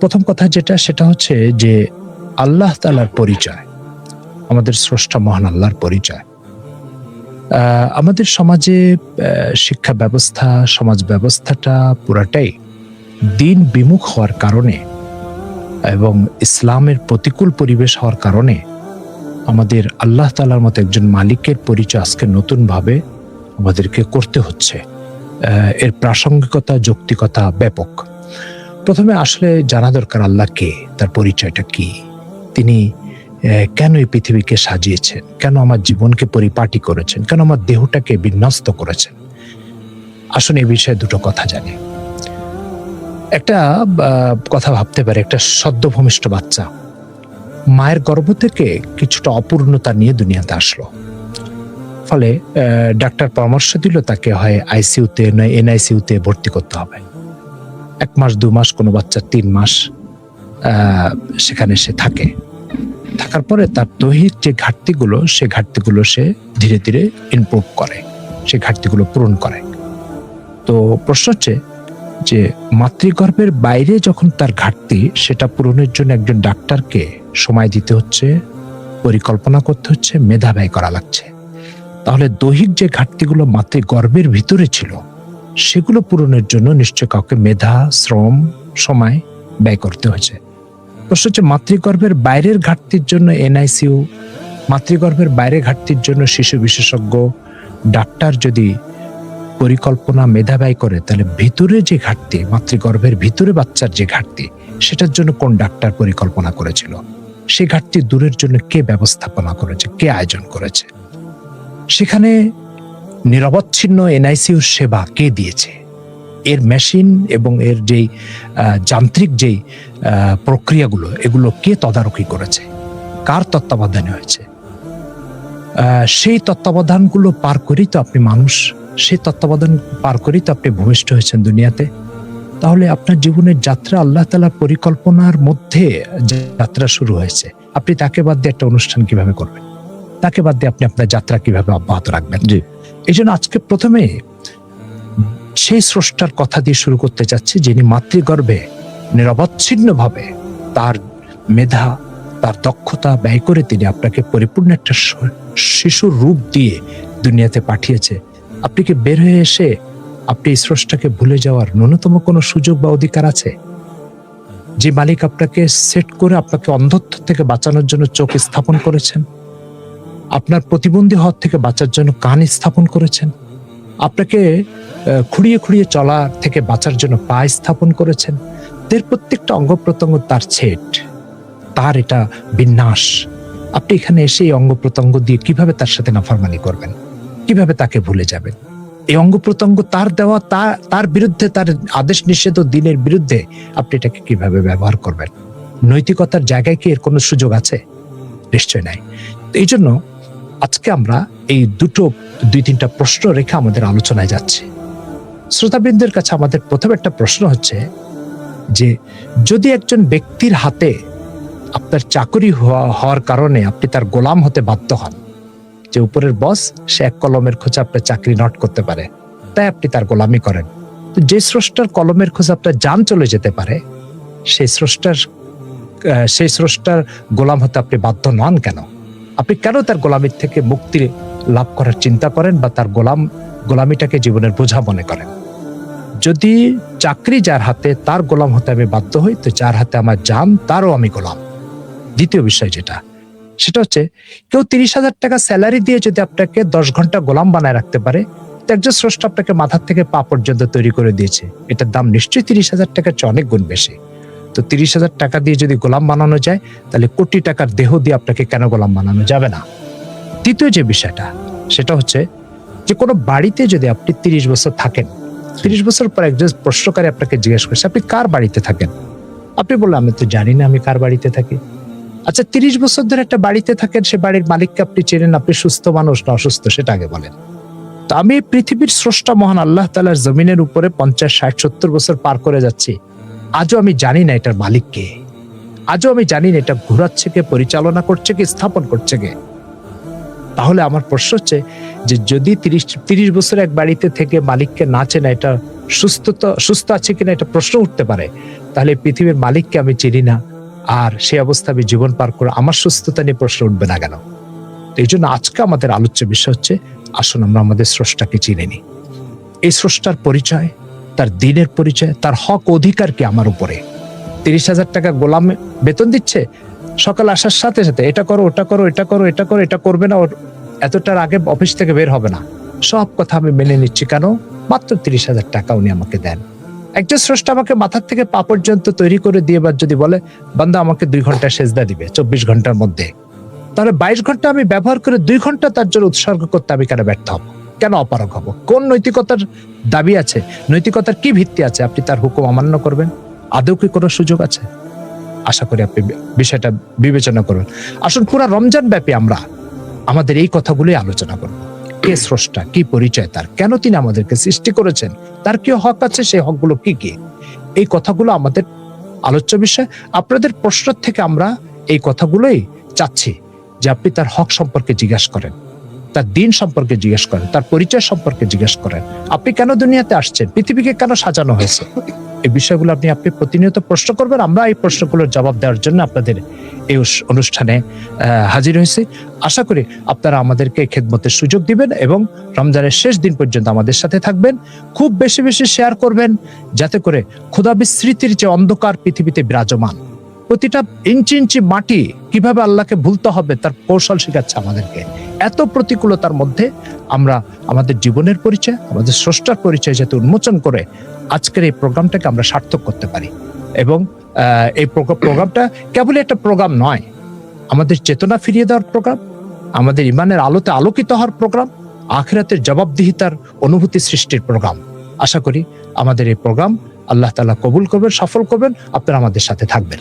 প্রথম কথা সেটা হচ্ছে যে আল্লাহ তাআলার পরিচয়, আমাদের স্রষ্টা মহান আল্লাহর পরিচয়। আমাদের সমাজে শিক্ষা ব্যবস্থা, সমাজ ব্যবস্থাটা পুরাটাই দিন বিমুখ হওয়ার কারণে এবং ইসলামের প্রতিকূল পরিবেশ হওয়ার কারণে আমাদের আল্লাহ তাআলার মতো একজন মালিকের পরিচয় আজকে নতুনভাবে আমাদেরকে করতে হচ্ছে। এর প্রাসঙ্গিকতা, যৌক্তিকতা ব্যাপক। প্রথমে আসলে জানা দরকার আল্লাহ কে, তার পরিচয়টা কি, তিনি কেন এই পৃথিবীকে সাজিয়েছেন, কেন আমার জীবনকে পরিপাটি করেছেন, কেন আমার দেহটাকে বিন্যস্ত করেছেন। আসুন এই বিষয়ে দুটো কথা জানি। একটা কথা ভাবতে পারে, একটা সদ্যভূমিষ্ঠ বাচ্চা মায়ের গর্ভ থেকে কিছুটা অপূর্ণতা নিয়ে দুনিয়াতে আসলো। ফলে ডাক্তার পরামর্শ দিল তাকে হয় আইসিইউতে নয় এনআইসিইউতে ভর্তি করতে হবে। 1 মাস 2 মাস, কোনো বাচ্চা 3 মাস সেখানে সে থাকে। থাকার পরে তার দৈহিক যে ঘাটতিগুলো, সে ঘাটতিগুলো সে ধীরে ধীরে ইমপ্রুভ করে, সে ঘাটতিগুলো পূরণ করে। তো প্রশ্ন হচ্ছে যে মাতৃগর্ভের বাইরে যখন তার ঘাটতি, সেটা পূরণের জন্য একজন ডাক্তারকে সময় দিতে হচ্ছে, পরিকল্পনা করতে হচ্ছে, মেধা ব্যয় করা লাগছে। তাহলে দৈহিক যে ঘাটতিগুলো মাতৃগর্ভের ভিতরে ছিল, সেগুলো পূরণের জন্য নিশ্চয় কাউকে মেধা, শ্রম, সময় ব্যয় করতে হয়েছে। প্রশ্ন হচ্ছে মাতৃগর্ভের বাইরের ঘাটতির জন্য এনআইসিইউ, মাতৃগর্ভের বাইরে ঘাটতির জন্য শিশু বিশেষজ্ঞ ডাক্তার যদি পরিকল্পনা, মেধা ব্যয় করে, তাহলে ভিতরে যে ঘাটতি, মাতৃগর্ভের ভিতরে বাচ্চার যে ঘাটতি, সেটার জন্য কোন ডাক্তার পরিকল্পনা করেছিল, সে ঘাটতি দূরের জন্য কে ব্যবস্থাপনা করেছে, কে আয়োজন করেছে, সেখানে নিরবচ্ছিন্ন এনআইসিইউ সেবা কে দিয়েছে, এর মেশিন এবং এর যেই যান্ত্রিক যেই প্রক্রিয়াগুলো, এগুলো কে তদারকি করেছে, কার তত্ত্বাবধানে হয়েছে। সেই তত্ত্বাবধানগুলো পার করেই তো আপনি মানুষ, সেই তত্ত্বাবধান পার করেই তো আপনি ভূমিষ্ঠ হয়েছেন দুনিয়াতে। তাহলে আপনার জীবনের যাত্রা আল্লাহ তাআলার পরিকল্পনার মধ্যে যাত্রা শুরু হয়েছে। আপনি তাকে বাদ দিয়ে একটা অনুষ্ঠান কিভাবে করবেন? তাকে বাদ দিয়ে আপনি আপনার যাত্রা কিভাবে অব্যাহত রাখবেন? এই জন্য আজকে প্রথমে সেই স্রষ্টার কথা দিয়ে শুরু করতে চাচ্ছি, যিনি মাতৃগর্ভে নিরবচ্ছিন্নভাবে তার মেধা, তার দক্ষতা ব্যয় করে তিনি আপনাকে পরিপূর্ণ একটা শিশুর রূপ দিয়ে দুনিয়াতে পাঠিয়েছে। আপনি কি বের হয়ে এসে আপনি এই স্রষ্টাকে ভুলে যাওয়ার ন্যূনতম কোনো সুযোগ বা অধিকার আছে? যে মালিক আপনাকে সেট করে আপনাকে অন্ধত্ব থেকে বাঁচানোর জন্য চোখ স্থাপন করেছেন, আপনার প্রতিবন্ধী হওয়ার থেকে বাঁচার জন্য কান স্থাপন করেছেন, আপনাকে খুঁড়িয়ে খুঁড়িয়ে চলা থেকে বাঁচার জন্য পা স্থাপন করেছেন, এর প্রত্যেকটা অঙ্গ প্রত্যঙ্গ তার সেট, তার এটা বিন্যাস। আপনি এখানে এসে এই অঙ্গ প্রত্যঙ্গ দিয়ে কিভাবে তার সাথে নাফরমানি করবেন, কিভাবে তাকে ভুলে যাবেন? এই অঙ্গ প্রত্যঙ্গ তার দেওয়া, তার বিরুদ্ধে, তার আদেশ নিষেধ ও দিনের বিরুদ্ধে আপনি এটাকে কিভাবে ব্যবহার করবেন? নৈতিকতার জায়গায় কি এর কোনো সুযোগ আছে? নিশ্চয় নাই। এই জন্য আজকে আমরা এই 2-3টা প্রশ্ন রেখে আমাদের আলোচনায় যাচ্ছি। শ্রোতাবৃন্দের কাছে আমাদের প্রথম একটা প্রশ্ন হচ্ছে যে, যদি একজন ব্যক্তির হাতে আপনার চাকরি হওয়ার কারণে আপনি তার গোলাম হতে বাধ্য হন, যে উপরের বস, সে এক কলমের খোঁজে আপনার চাকরি নট করতে পারে, তাই আপনি তার গোলামি করেন, তো যে স্রষ্টার কলমের খোঁজে আপনার জান চলে যেতে পারে, সেই স্রষ্টার গোলাম হতে আপনি বাধ্য নন কেন? আপনি কেন তার গোলামির থেকে মুক্তি লাভ করার চিন্তা করেন বা তার গোলামিটাকে জীবনের বোঝা মনে করেন? যদি চাকরি যার হাতে, তার গোলাম হতে আমি বাধ্য হই, তো যার হাতে আমার জান, তারও আমি গোলাম। দ্বিতীয় বিষয় সেটা হচ্ছে, কেউ 30,000 টাকা স্যালারি দিয়ে যদি আপনাকে 10 ঘন্টা গোলাম বানায় রাখতে পারে, তো একজন স্রষ্টা আপনাকে মাথার থেকে পা পর্যন্ত তৈরি করে দিয়েছে, এটার দাম নিশ্চয়ই 30,000 টাকার চেয়ে অনেক গুণ বেশি। তো 30,000 টাকা দিয়ে যদি গোলাম বানানো যায়, তাহলে কোটি টাকার দেহ দিয়ে আপনাকে কেন গোলাম বানানো যাবে না? তৃতীয় যে বিষয়টা, সেটা হচ্ছে যে কোনো বাড়িতে যদি আপনি 30 বছর থাকেন, 30 বছর পর একজন প্রশ্নকারী আপনাকে জিজ্ঞেস করছে আপনি কার বাড়িতে থাকেন, আপনি বললেন আমি তো জানি না আমি কার বাড়িতে থাকি। আচ্ছা, 30 বছর ধরে একটা বাড়িতে থাকেন, সে বাড়ির মালিককে আপনি চেনেন, আপনি সুস্থ মানুষ না অসুস্থ সেটা আগে বলেন। তো আমি পৃথিবীর স্রষ্টা মহান আল্লাহ তাআলার জমিনের উপরে 50, 60, 70 বছর পার করে যাচ্ছি, আজও আমি জানি না এটার মালিক কে, আজও আমি জানি না এটা ঘুরাচ্ছে কে, পরিচালনা করছে কে, স্থাপন করছে কে। তাহলে আমার প্রশ্ন হচ্ছে যে, যদি 30 বছর এক বাড়িতে থেকে মালিককে না চেনা, এটা সুস্থ আছে কিনা এটা প্রশ্ন উঠতে পারে, তাহলে পৃথিবীর মালিককে আমি চিনি না, আর সেই অবস্থা আমি জীবন পার করে আমার সুস্থতা নিয়ে প্রশ্ন উঠবে না কেন? এই জন্য আজকে আমাদের আলোচ্য বিষয় হচ্ছে, আসুন আমরা আমাদের স্রষ্টাকে চিনে নিই। এই স্রষ্টার পরিচয়, তার দিনের পরিচয়, তার হক অধিকার কি আমার উপরে। 30,000 টাকা গোলাম বেতন দিচ্ছে, সকাল আসার সাথে সাথে এটা করো, ওটা করো, এটা করো, এটা করো, এটা করবে না, ওর এতটার আগে অফিস থেকে বের হবে না, সব কথা আমি মেনে নিচ্ছি। কেন? মাত্র 30,000 টাকা উনি আমাকে দেন। একজন স্রষ্টা আমাকে মাথার থেকে পা পর্যন্ত তৈরি করে দিয়ে এবার যদি বলে বান্দা আমাকে 2 ঘন্টা সেজদা দিবে 24 ঘন্টার মধ্যে, তাহলে 22 ঘন্টা আমি ব্যবহার করে 2 ঘন্টা তার জন্য উৎসর্গ করতে আমি কেন ব্যর্থ হব? কেন অপারগ হব? কোন নৈতিকতার দাবি আছে? নৈতিকতার কি ভিত্তি আছে আপনি তার হুকুম অমান্য করবেন? আদৌ কি কোনো সুযোগ আছে? আশা করি আপনি বিষয়টা বিবেচনা করবেন। আসুন পুরো রমজান ব্যাপী আমরা আমাদের এই কথাগুলোই আলোচনা করব। কে স্রষ্টা, কি পরিচয় তার, কেন তিনি আমাদেরকে সৃষ্টি করেছেন, তার কি হক আছে, সেই হকগুলো কি কি, এই কথাগুলো আমাদের আলোচ্য বিষয়। আপনাদের প্রশ্ন থেকে আমরা এই কথাগুলোই চাচ্ছি যে আপনি তার হক সম্পর্কে জিজ্ঞাসা করেন, তার দিন সম্পর্কে জিজ্ঞেস করেন, তার পরিচয় সম্পর্কে জিজ্ঞেস করেন। আপনি কেন দুনিয়াতে আসছেন, পৃথিবীকে কেন সাজানো হয়েছে, এই বিষয়গুলো আপনি প্রতিনিয়ত প্রশ্ন করবেন। আমরা এই প্রশ্নগুলোর জবাব দেওয়ার জন্য আপনাদের এই অনুষ্ঠানে হাজির হয়েছি। আশা করি আপনারা আমাদেরকে খেদমতের সুযোগ দিবেন এবং রমজানের শেষ দিন পর্যন্ত আমাদের সাথে থাকবেন। খুব বেশি বেশি শেয়ার করবেন, যাতে করে ক্ষুধা বিস্মৃতির যে অন্ধকার পৃথিবীতে বিরাজমান, প্রতিটা ইঞ্চি ইঞ্চি মাটি কিভাবে আল্লাহকে ভুলতে হবে তার কৌশল শেখাচ্ছে আমাদেরকে। এত প্রতিকূলতার মধ্যে আমরা আমাদের জীবনের পরিচয়, আমাদের স্রষ্টার পরিচয় যাতে উন্মোচন করে আজকের এই প্রোগ্রামটাকে আমরা সার্থক করতে পারি। এবং এই প্রোগ্রামটা কেবলই একটা প্রোগ্রাম নয়, আমাদের চেতনা ফিরিয়ে দেওয়ার প্রোগ্রাম, আমাদের ইমানের আলোতে আলোকিত হওয়ার প্রোগ্রাম, আখিরাতের জবাবদিহিতার অনুভূতি সৃষ্টির প্রোগ্রাম। আশা করি আমাদের এই প্রোগ্রাম আল্লাহ তাআলা কবুল করবেন, সফল করবেন। আপনারা আমাদের সাথে থাকবেন।